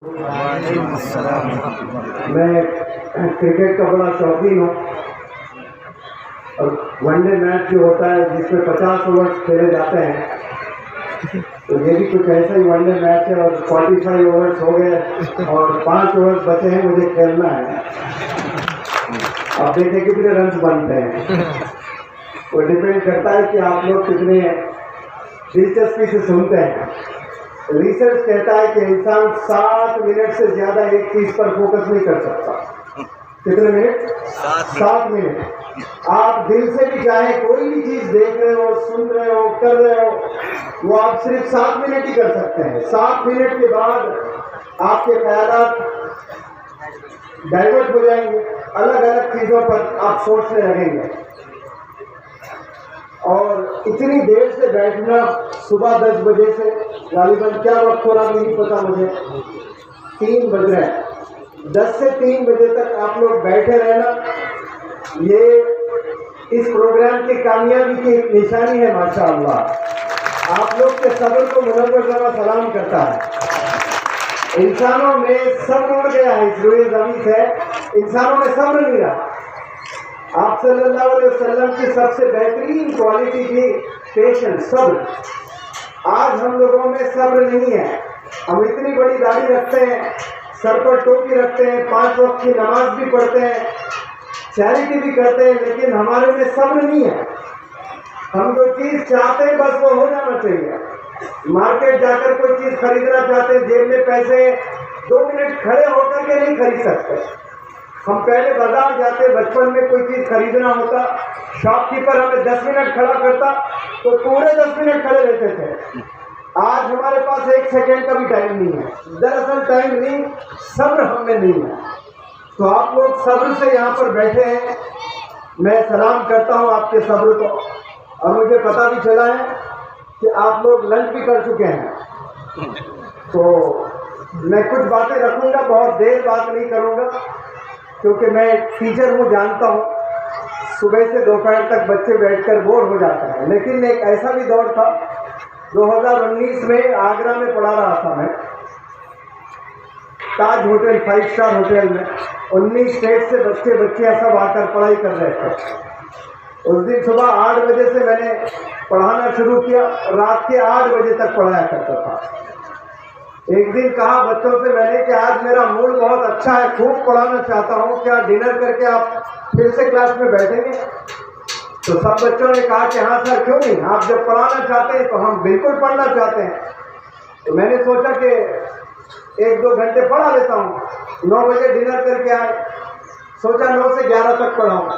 وعلیکم السلام۔ میں کرکٹ کا بڑا شوقین ہوں، اور ون ڈے میچ جو ہوتا ہے جس میں 50 اوورس کھیلے جاتے ہیں، تو یہ بھی کچھ ایسا ہی ون ڈے میچ ہے، اور 45 اوورس ہو گئے اور 5 اوورس بچے ہیں، مجھے کھیلنا ہے۔ آپ دیکھیں کتنے رنز بنتے ہیں، وہ ڈپینڈ کرتا ہے کہ آپ لوگ کتنے دلچسپی سے سنتے ہیں۔ ریسرچ کہتا ہے کہ انسان 7 منٹ سے زیادہ ایک چیز پر فوکس نہیں کر سکتا۔ کتنے منٹ؟ 7 منٹ۔ آپ دل سے بھی چاہیں کوئی بھی چیز دیکھ رہے ہو، سن رہے ہو، کر رہے ہو، وہ آپ صرف 7 منٹ ہی کر سکتے ہیں۔ 7 منٹ کے بعد آپ کے خیالات ڈائیورٹ ہو جائیں گے، الگ الگ چیزوں پر آپ سوچنے لگیں گے۔ اور اتنی دیر سے بیٹھنا، صبح 10 بجے سے غالباً کیا وقت ہو رہا نہیں پتا مجھے، 3 بج رہے ہیں، 10 سے 3 بجے تک آپ لوگ بیٹھے رہنا، یہ اس پروگرام کی کامیابی کی ایک نشانی ہے۔ ماشاءاللہ آپ لوگ کے صبر کو منور ذرا سلام کرتا ہے۔ انسانوں میں صبر اڑ گیا ہے، اس روئے زمین سے انسانوں میں صبر نہیں رہا۔ آپ صلی اللہ علیہ وسلم کی سب سے بہترین کوالٹی تھی پیشنس، صبر۔ آج ہم لوگوں میں صبر نہیں ہے، ہم اتنی بڑی داڑھی رکھتے ہیں، سر پر ٹوپی رکھتے ہیں، 5 وقت کی نماز بھی پڑھتے ہیں، چیریٹی بھی کرتے ہیں، لیکن ہمارے میں صبر نہیں ہے۔ ہم جو چیز چاہتے ہیں بس وہ ہو جانا چاہیے۔ مارکیٹ جا کر کوئی چیز خریدنا چاہتے ہیں، جیب میں پیسے 2 منٹ کھڑے ہو کر کے نہیں خرید سکتے۔ ہم پہلے بازار جاتے، بچپن میں کوئی چیز خریدنا ہوتا، شاپ کیپر ہمیں 10 منٹ کھڑا کرتا تو پورے 10 منٹ کھڑے رہتے تھے۔ آج ہمارے پاس 1 سیکنڈ کا بھی ٹائم نہیں ہے۔ دراصل ٹائم نہیں، صبر ہم میں نہیں ہے۔ تو آپ لوگ صبر سے یہاں پر بیٹھے ہیں، میں سلام کرتا ہوں آپ کے صبر کو، اور مجھے پتہ بھی چلا ہے کہ آپ لوگ لنچ بھی کر چکے ہیں۔ تو میں کچھ باتیں رکھوں گا، بہت دیر بات نہیں کروں گا، کیونکہ میں ٹیچر ہوں، جانتا ہوں صبح سے دوپہر تک بچے بیٹھ کر بور ہو جاتے ہیں۔ لیکن ایک ایسا بھی دور تھا 2019 میں، آگرہ میں پڑھا رہا تھا میں، تاج ہوٹل 5 اسٹار ہوٹل میں، 19 اسٹیٹ سے بچے سب آ کر پڑھائی کر رہے تھے۔ اس دن صبح 8 بجے سے میں نے پڑھانا شروع کیا، رات کے 8 بجے تک پڑھایا کرتا تھا۔ ایک دن کہا بچوں سے میں نے کہ آج میرا موڈ بہت اچھا ہے، خوب پڑھانا چاہتا ہوں، کیا ڈنر کر کے آپ پھر سے کلاس میں بیٹھیں گے؟ تو سب بچوں نے کہا کہ ہاں سر، کیوں نہیں، آپ جب پڑھانا چاہتے ہیں تو ہم بالکل پڑھنا چاہتے ہیں۔ تو میں نے سوچا کہ 1-2 گھنٹے پڑھا لیتا ہوں۔ 9 بجے ڈنر کر کے آئے، سوچا 9 سے 11 تک پڑھاؤں۔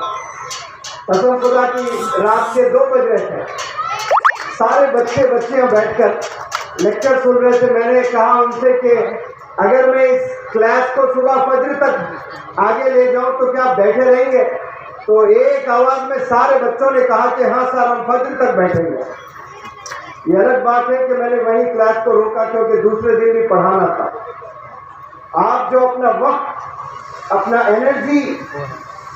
قسم خدا کی رات کے 2 بج رہے تھے، سارے بچیاں بیٹھ کر لیکچر سن رہے تھے۔ میں نے کہا ان سے کہ اگر میں اس کلاس کو صبح فجر تک آگے لے جاؤں تو کیا آپ بیٹھے رہیں گے؟ تو ایک آواز میں سارے بچوں نے کہا کہ ہاں سر، ہم فجر تک بیٹھیں گے۔ یہ الگ بات ہے کہ میں نے وہیں کلاس کو روکا، کیونکہ دوسرے دن بھی پڑھانا تھا۔ آپ جو اپنا وقت، اپنا انرجی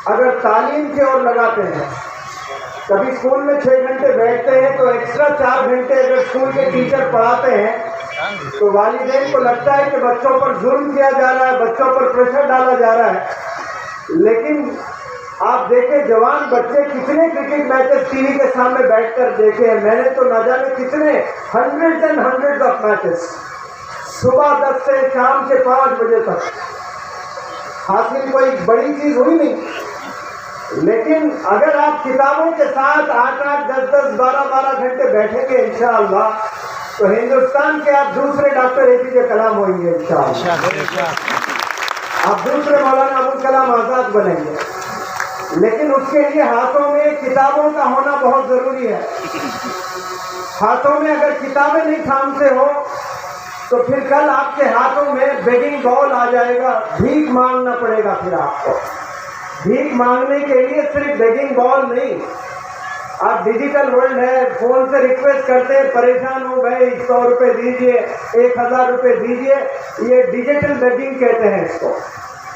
اگر تعلیم کی اور لگاتے ہیں، کبھی اسکول میں 6 گھنٹے بیٹھتے ہیں تو ایکسٹرا 4 گھنٹے اگر اسکول کے ٹیچر پڑھاتے ہیں تو والدین کو لگتا ہے کہ بچوں پر ظلم کیا جا رہا ہے، بچوں پر پریشر ڈالا جا رہا ہے۔ لیکن آپ دیکھیں جوان بچے کتنے کرکٹ میچز ٹی وی کے سامنے بیٹھ کر دیکھے ہیں۔ میں نے تو نہ جانے کتنے ہنڈریڈ آف میچز صبح 10 سے شام کے 5 بجے تک، حاصل کوئی بڑی چیز ہوئی نہیں۔ لیکن اگر آپ کتابوں کے ساتھ 8-8, 10-10, 12-12 گھنٹے بیٹھیں گے انشاءاللہ تو ہندوستان کے آپ دوسرے ڈاکٹر APJ کلام ہوئیں گے انشاءاللہ، آپ دوسرے مولانا ابوالکلام آزاد بنیں گے۔ لیکن اس کے لیے ہاتھوں میں کتابوں کا ہونا بہت ضروری ہے۔ ہاتھوں میں اگر کتابیں نہیں تھامتے ہو تو پھر کل آپ کے ہاتھوں میں بیگنگ بال آ جائے گا، بھیک مانگنا پڑے گا۔ پھر آپ کو بھیک مانگنے کے لیے صرف بیگنگ بال نہیں، آپ ڈیجیٹل ورلڈ ہے، فون سے ریکویسٹ کرتے ہیں، پریشان ہو گئے 100 روپے دیجئے، 1000 روپے دیجئے، یہ ڈیجیٹل بیگنگ کہتے ہیں اس کو۔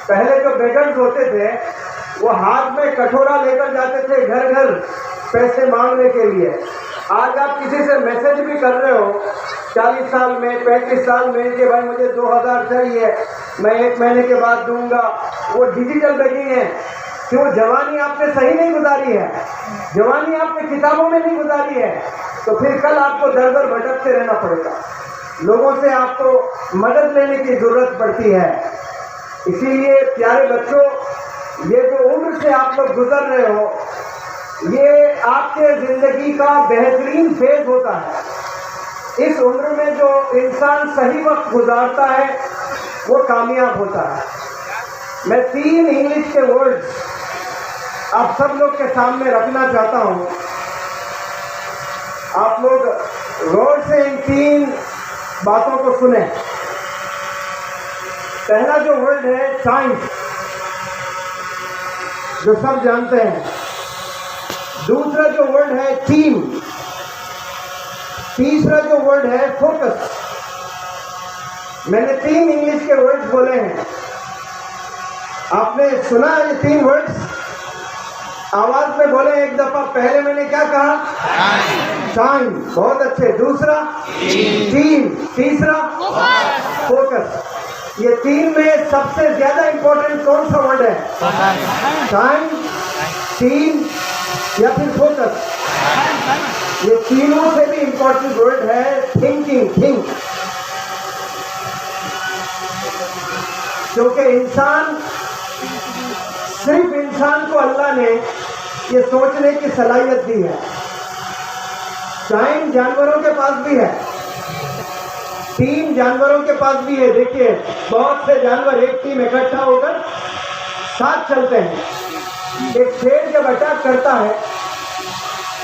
پہلے جو بیگرز ہوتے تھے وہ ہاتھ میں کٹورا لے کر جاتے تھے گھر گھر پیسے مانگنے کے لیے۔ آج آپ کسی سے میسج بھی کر رہے ہو 40 سال میں 35 سال میں کہ بھائی مجھے 2000 چاہیے، میں 1 مہینے کے بعد دوں گا، وہ ڈیجیٹل بیگنگ ہے. کیوں؟ جوانی آپ نے صحیح نہیں گزاری ہے، جوانی آپ نے کتابوں میں نہیں گزاری ہے، تو پھر کل آپ کو در در بھٹکتے رہنا پڑے گا، لوگوں سے آپ کو مدد لینے کی ضرورت پڑتی ہے. اسی لیے پیارے بچوں، یہ جو عمر سے آپ لوگ گزر رہے ہو، یہ آپ کے زندگی کا بہترین فیز ہوتا ہے. اس عمر میں جو انسان صحیح وقت گزارتا ہے وہ کامیاب ہوتا ہے. میں 3 انگلش کے ورڈز آپ سب لوگ کے سامنے رکھنا چاہتا ہوں. آپ لوگ غور سے ان 3 باتوں کو سنیں. پہلا جو ورڈ ہے سائنس، جو سب جانتے ہیں. دوسرا جو ورڈ ہے ٹیم. تیسرا جو ورڈ ہے فوکس. میں نے 3 انگلش کے ورڈز بولے ہیں. آپ نے سنا یہ 3 ورڈز؟ آواز میں بولیں ایک دفعہ. پہلے میں نے کیا کہا؟ ٹائم. بہت اچھے. دوسرا ٹیم. تیسرا فوکس. یہ 3 میں سب سے زیادہ امپورٹنٹ کون سا ورڈ ہے؟ ٹائم، ٹیم یا پھر فوکس؟ یہ تینوں سے بھی امپورٹنٹ ورڈ ہے تھنکنگ. تھنک. کیونکہ صرف انسان کو اللہ نے یہ سوچنے کی صلاحیت دی ہے. ٹائم جانوروں کے پاس بھی ہے، ٹیم جانوروں کے پاس بھی ہے. دیکھیے بہت سے جانور ایک ٹیم اکٹھا ہو کر ساتھ چلتے ہیں. ایک شیر جب اٹیک کرتا ہے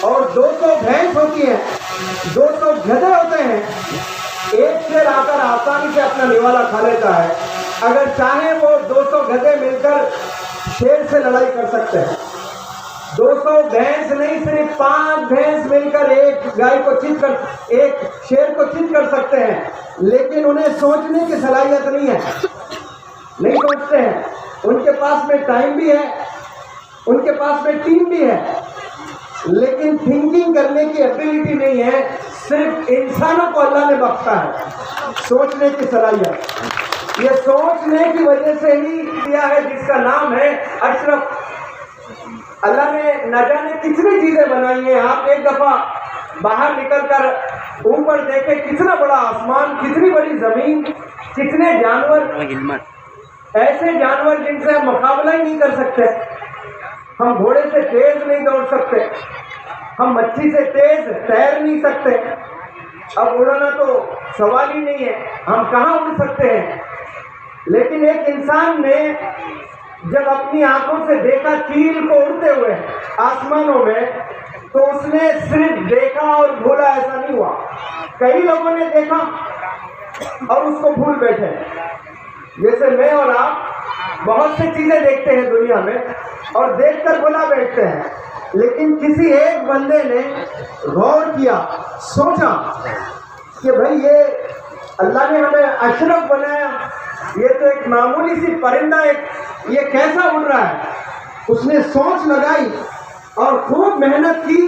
اور 200 بھینس ہوتی ہیں، 200 گدھے ہوتے ہیں، ایک شیر آ کر آسانی سے اپنا نوالا کھا لیتا ہے. اگر چاہیں وہ 200 گدھے مل کر شیر سے لڑائی کر سکتے ہیں. 200 بھینس نہیں، صرف 5 بھینس مل کر ایک گائے کو چیت کر، ایک شیر کو چیت کر سکتے ہیں. لیکن انہیں سوچنے کی صلاحیت نہیں ہے، نہیں سوچتے ہیں. ان کے پاس میں ٹائم بھی ہے، ان کے پاس میں ٹیم بھی ہے، لیکن تھنکنگ کرنے کی ایبلٹی نہیں ہے. صرف انسانوں کو اللہ نے بخشا ہے سوچنے کی صلاحیت. یہ سوچنے کی وجہ سے ہی دیا ہے جس کا نام ہے اشرف. اللہ نے نہ جانے کتنی چیزیں بنائی ہیں. آپ ایک دفعہ باہر نکل کر اوپر دیکھیں، کتنا بڑا آسمان، کتنی بڑی زمین، کتنے جانور، ایسے جانور جن سے ہم مقابلہ ہی نہیں کر سکتے. ہم گھوڑے سے تیز نہیں دوڑ سکتے، ہم مچھی سے تیز تیر نہیں سکتے. اب اڑنا تو سوال ہی نہیں ہے، ہم کہاں اڑ سکتے ہیں. لیکن ایک انسان نے جب اپنی آنکھوں سے دیکھا چیل کو اڑتے ہوئے آسمانوں میں، تو اس نے صرف دیکھا اور بھولا، ایسا نہیں ہوا. کئی لوگوں نے دیکھا اور اس کو بھول بیٹھے. جیسے میں اور آپ بہت سی چیزیں دیکھتے ہیں دنیا میں اور دیکھ کر بھلا بیٹھتے ہیں، لیکن کسی ایک بندے نے غور کیا، سوچا کہ بھائی یہ اللہ نے ہمیں اشرف بنایا، یہ تو ایک معمولی سی پرندہ ہے، یہ کیسا اڑ رہا ہے. اس نے سوچ لگائی اور خوب محنت کی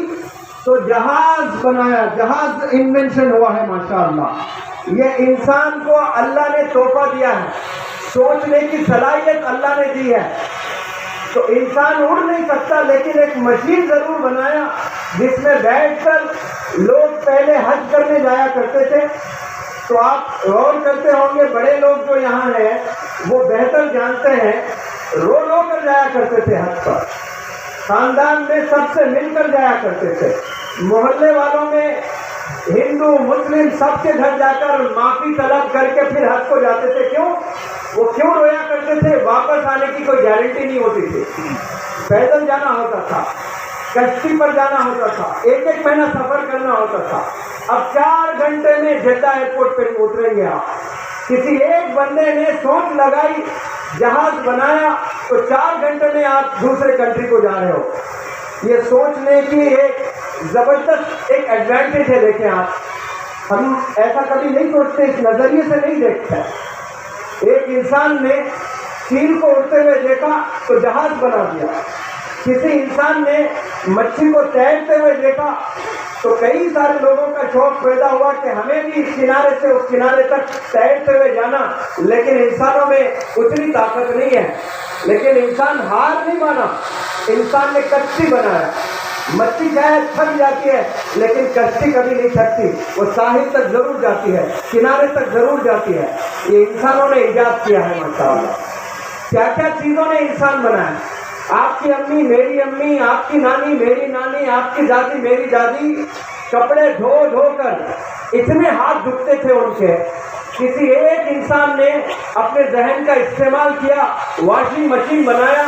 تو جہاز بنایا. جہاز انوینشن ہوا ہے ماشاءاللہ. یہ انسان کو اللہ نے تحفہ دیا ہے، سوچنے کی صلاحیت اللہ نے دی ہے. تو انسان اڑ نہیں سکتا، لیکن ایک مشین ضرور بنایا جس میں بیٹھ کر لوگ پہلے حج کرنے جایا کرتے تھے. تو آپ غور کرتے ہوں گے، بڑے لوگ جو یہاں ہیں وہ بہتر جانتے ہیں، رو رو کر جایا کرتے تھے حج پر. خاندان میں سب سے مل کر جایا کرتے تھے. محلے والوں میں ہندو مسلم سب کے گھر جا کر معافی طلب کر کے پھر حج کو جاتے تھے. وہ کیوں رویا کرتے تھے؟ واپس آنے کی کوئی گارنٹی نہیں ہوتی تھی. پیدل جانا ہوتا تھا، کشتی پر جانا ہوتا تھا، ایک ایک مہینہ سفر کرنا ہوتا تھا. اب 4 گھنٹے میں جدہ ایئرپورٹ پہ اتریں گے آپ. کسی ایک بندے نے سوچ لگائی، جہاز بنایا، تو 4 گھنٹے میں آپ دوسرے کنٹری کو جا رہے ہو. یہ سوچنے کی ایک زبردست ایک ایڈوانٹیج ہے. دیکھیں آپ، ہم ایسا کبھی نہیں سوچتے، اس نظریے سے نہیں دیکھتے. ایک انسان نے چیل کو اڑتے ہوئے دیکھا تو جہاز بنا دیا. کسی انسان نے مچھی کو تیرتے ہوئے دیکھا تو کئی سارے لوگوں کا شوق پیدا ہوا کہ ہمیں بھی اس کنارے سے اس کنارے تک تیرتے ہوئے جانا، لیکن انسانوں میں اتنی طاقت نہیں ہے۔ لیکن انسان ہار نہیں مانا، انسان نے کشتی بنایا۔ مچھلی شاید تھک جاتی ہے لیکن کشتی کبھی نہیں تھکتی، وہ ساحل تک ضرور جاتی ہے، کنارے تک ضرور جاتی ہے۔ یہ انسانوں نے ایجاد کیا ہے ماشاءاللہ۔ کیا کیا چیزوں نے انسان بنایا۔ آپ کی امی میری امی، آپ کی نانی میری نانی، آپ کی دادی میری دادی کپڑے دھو دھو کر اتنے ہاتھ دکھتے تھے ان کے، کسی ایک انسان نے اپنے ذہن کا استعمال کیا، واشنگ مشین بنایا،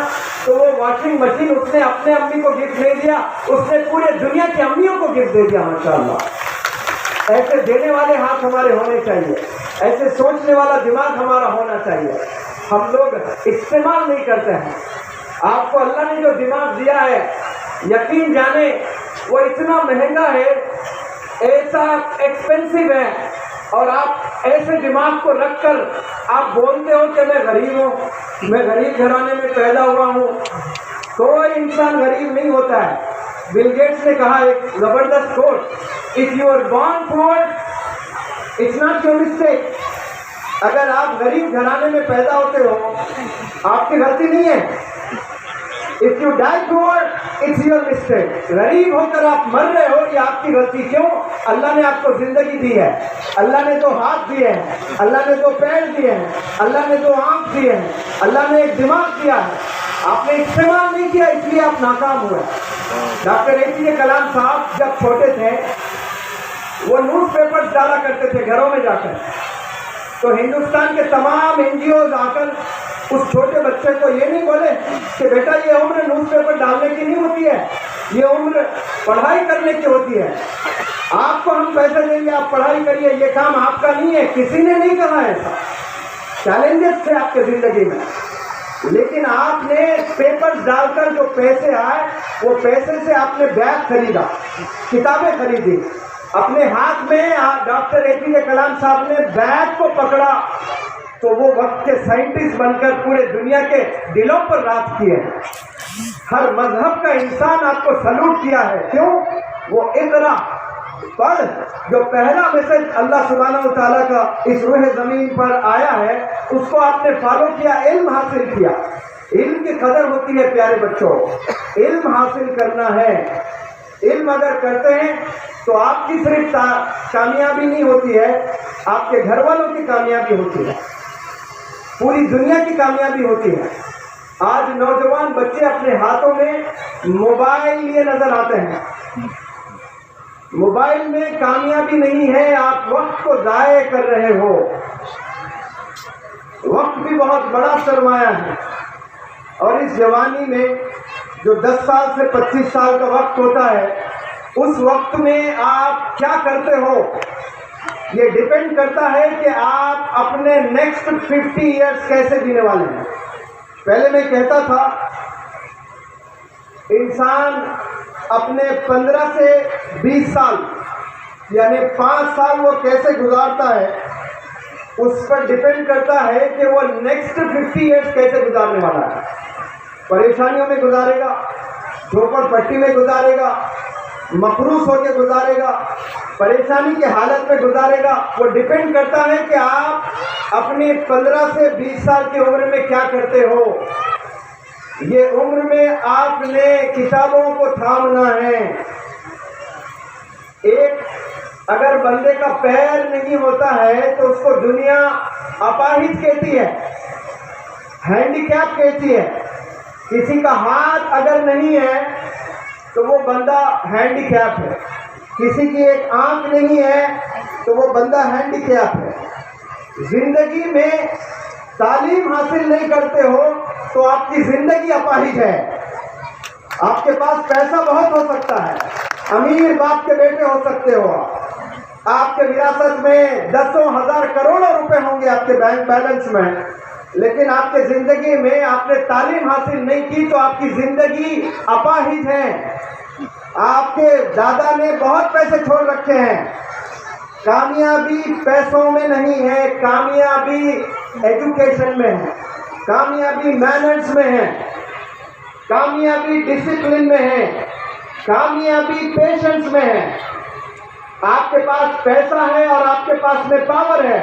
تو وہ واشنگ مشین اس نے اپنے امی کو گفٹ نہیں دیا، اس نے پورے دنیا کی امیوں کو گفٹ دے دیا ماشاءاللہ۔ ایسے دینے والے ہاتھ ہمارے ہونے چاہیے، ایسے سوچنے والا دماغ ہمارا ہونا چاہیے۔ ہم لوگ استعمال نہیں کرتے ہیں۔ آپ کو اللہ نے جو دماغ دیا ہے، یقین جانے وہ اتنا مہنگا ہے، ایسا ایکسپینسو ہے، اور آپ ایسے دماغ کو رکھ کر آپ بولتے ہو کہ میں غریب ہوں، میں غریب گھرانے میں پیدا ہوا ہوں۔ کوئی انسان غریب نہیں ہوتا ہے۔ بل گیٹس نے کہا ایک زبردست کوٹ، اف یو آر بورن پور اٹس ناٹ یور مسٹیک۔ اگر آپ غریب گھرانے میں پیدا ہوتے ہو آپ کی غلطی نہیں ہے۔ If you die poor, it's your mistake۔ غریب ہو کر آپ مر رہے ہو، یہ آپ کی غلطی۔ کیوں؟ اللہ نے آپ کو زندگی دی ہے، اللہ نے 2 ہاتھ دیے ہیں، اللہ نے 2 پیر دیے ہیں، اللہ نے 2 آنکھ دیے ہیں، اللہ نے ایک دماغ دیا ہے، آپ نے استعمال نہیں کیا، اس لیے آپ ناکام ہوئے۔ ڈاکٹر APJ کلام صاحب جب چھوٹے تھے وہ نیوز پیپرز ڈالا کرتے تھے گھروں میں جا کر، تو ہندوستان کے تمام NGOs آ کر اس چھوٹے بچے کو یہ نہیں بولے کہ بیٹا یہ عمر نیوز پیپر ڈالنے کی نہیں ہوتی ہے، یہ عمر پڑھائی کرنے کی ہوتی ہے، آپ کو ہم پیسے دیں گے آپ پڑھائی کریے، یہ کام آپ کا نہیں ہے۔ کسی نے نہیں کہا ایسا، چیلنجز تھے آپ کے زندگی میں، لیکن آپ نے پیپر ڈال کر جو پیسے آئے وہ پیسے سے آپ نے بیگ خریدا، کتابیں خریدی، اپنے ہاتھ میں ڈاکٹر APJ کلام صاحب نے بیگ کو پکڑا تو وہ وقت کے سائنٹسٹ بن کر پورے دنیا کے دلوں پر راج کیے ہیں۔ ہر مذہب کا انسان آپ کو سلوٹ کیا ہے۔ کیوں؟ وہ اقرا پڑھ، جو پہلا میسج اللہ سبحانہ و تعالیٰ کا اس روح زمین پر آیا ہے اس کو آپ نے فالو کیا، علم حاصل کیا۔ علم کی قدر ہوتی ہے پیارے بچوں، علم حاصل کرنا ہے۔ علم اگر کرتے ہیں تو آپ کی صرف کامیابی نہیں ہوتی ہے، آپ کے گھر والوں کی کامیابی ہوتی ہے، پوری دنیا کی کامیابی ہوتی ہے۔ آج نوجوان بچے اپنے ہاتھوں میں موبائل لیے نظر آتے ہیں، موبائل میں کامیابی نہیں ہے، آپ وقت کو ضائع کر رہے ہو۔ وقت بھی بہت بڑا سرمایہ ہے، اور اس جوانی میں جو 10 سال سے 25 سال کا وقت ہوتا ہے، اس وقت میں آپ کیا کرتے ہو یہ ڈیپینڈ کرتا ہے کہ آپ اپنے نیکسٹ 50 ایئرس کیسے جینے والے ہیں۔ پہلے میں کہتا تھا انسان اپنے 15 سے 20 سال یعنی 5 سال وہ کیسے گزارتا ہے اس پر ڈیپینڈ کرتا ہے کہ وہ نیکسٹ 50 ایئرس کیسے گزارنے والا ہے۔ پریشانیوں میں گزارے گا، جھوپڑ پٹی میں گزارے گا، مقروض ہو کے گزارے گا، پریشانی کی حالت میں گزارے گا۔ وہ ڈیپینڈ کرتا ہے کہ آپ اپنی 15 سے 20 سال کی عمر میں کیا کرتے ہو۔ یہ عمر میں آپ نے کتابوں کو تھامنا ہے۔ ایک اگر بندے کا پیر نہیں ہوتا ہے تو اس کو دنیا اپاہج کہتی ہے، ہینڈی کیپ کہتی ہے۔ کسی کا ہاتھ اگر نہیں ہے تو وہ بندہ ہینڈی کیپ ہے، کسی کی ایک آنکھ نہیں ہے تو وہ بندہ ہینڈی کیپ ہے۔ زندگی میں تعلیم حاصل نہیں کرتے ہو تو آپ کی زندگی اپاہج ہے۔ آپ کے پاس پیسہ بہت ہو سکتا ہے، امیر باپ کے بیٹے ہو سکتے ہو، آپ کے وراثت میں 10,000 کروڑوں روپے ہوں گے آپ کے بینک بیلنس میں، لیکن آپ کے زندگی میں آپ نے تعلیم حاصل نہیں کی تو آپ کی زندگی اپاہج ہے۔ آپ کے دادا نے بہت پیسے چھوڑ رکھے ہیں۔ کامیابی پیسوں میں نہیں ہے، کامیابی ایجوکیشن میں ہے، کامیابی مینرز میں ہے، کامیابی ڈسپلن میں ہے، کامیابی پیشنس میں ہے، آپ کے پاس پیسہ ہے اور آپ کے پاس میں پاور ہے.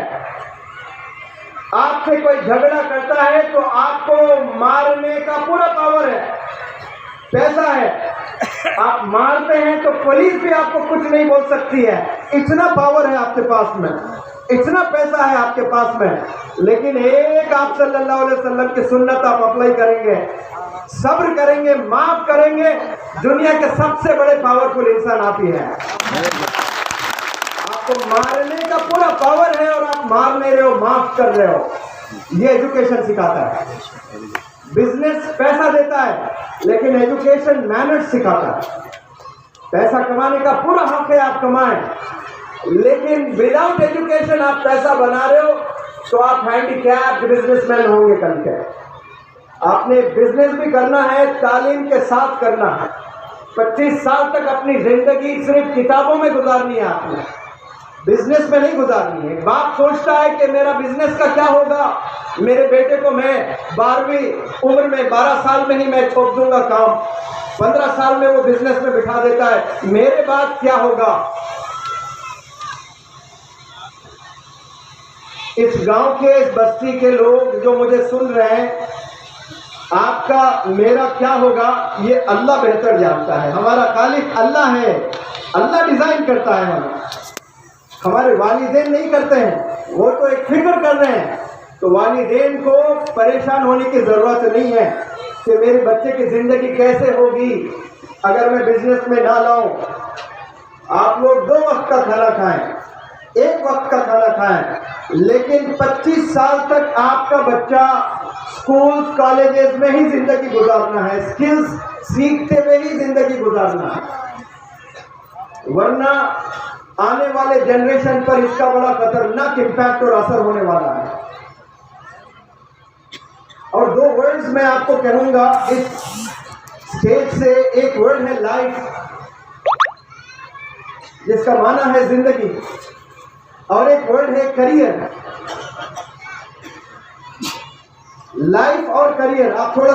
آپ سے کوئی جھگڑا کرتا ہے تو آپ کو مارنے کا پورا پاور ہے. پیسہ ہے, آپ مارتے ہیں تو پولیس بھی آپ کو کچھ نہیں بول سکتی ہے. اتنا پاور ہے آپ کے پاس میں, اتنا پیسہ ہے آپ کے پاس میں. لیکن ایک آپ صلی اللہ علیہ وسلم کی سنت آپ اپلائی کریں گے, صبر کریں گے, معاف کریں گے, دنیا کے سب سے بڑے پاورفل انسان آپ ہی ہیں. آپ کو مارنے کا پورا پاور ہے اور آپ مار نہیں رہے ہو, معاف کر رہے ہو. یہ ایجوکیشن سکھاتا ہے. بزنس پیسہ دیتا ہے لیکن ایجوکیشن مینرز سکھاتا ہے. پیسہ کمانے کا پورا حق ہے, آپ کمائیں, لیکن وداؤٹ ایجوکیشن آپ پیسہ بنا رہے ہو تو آپ ہینڈی کیپ بزنس مین ہوں گے کل کے. آپ نے بزنس بھی کرنا ہے, تعلیم کے ساتھ کرنا ہے. 25 سال تک اپنی زندگی صرف کتابوں میں گزارنی ہے, آپ نے بزنس میں نہیں گزارنی ہے. باپ سوچتا ہے کہ میرا بزنس کا کیا ہوگا, میرے بیٹے کو میں 12ویں عمر میں 12 سال میں ہی میں چھوڑ دوں گا کام, 15 سال میں وہ بزنس میں بٹھا دیتا ہے, میرے بعد کیا ہوگا. اس گاؤں کے, اس بستی کے لوگ جو مجھے سن رہے ہیں, آپ کا میرا کیا ہوگا یہ اللہ بہتر جانتا ہے. ہمارا خالق اللہ ہے, اللہ ڈیزائن کرتا ہے ہمیں, ہمارے والدین نہیں کرتے ہیں. وہ تو ایک فکر کر رہے ہیں. تو والدین کو پریشان ہونے کی ضرورت نہیں ہے کہ میرے بچے کی زندگی کیسے ہوگی اگر میں بزنس میں نہ لاؤں. آپ لوگ 2 وقت کا کھانا کھائیں, 1 وقت کا کھانا کھائیں, لیکن 25 سال تک آپ کا بچہ اسکول کالجز میں ہی زندگی گزارنا ہے, اسکلز سیکھتے ہوئے ہی زندگی گزارنا ہے. ورنہ آنے والے جنریشن پر اس کا بڑا خطرناک امپیکٹ اور اثر ہونے والا ہے. اور 2 ورڈز میں آپ کو کہوں گا اس اسٹیج سے. ایک ورڈ ہے لائف, جس کا معنی ہے زندگی, اور ایک ورڈ ہے کریئر. لائف اور کریئر آپ تھوڑا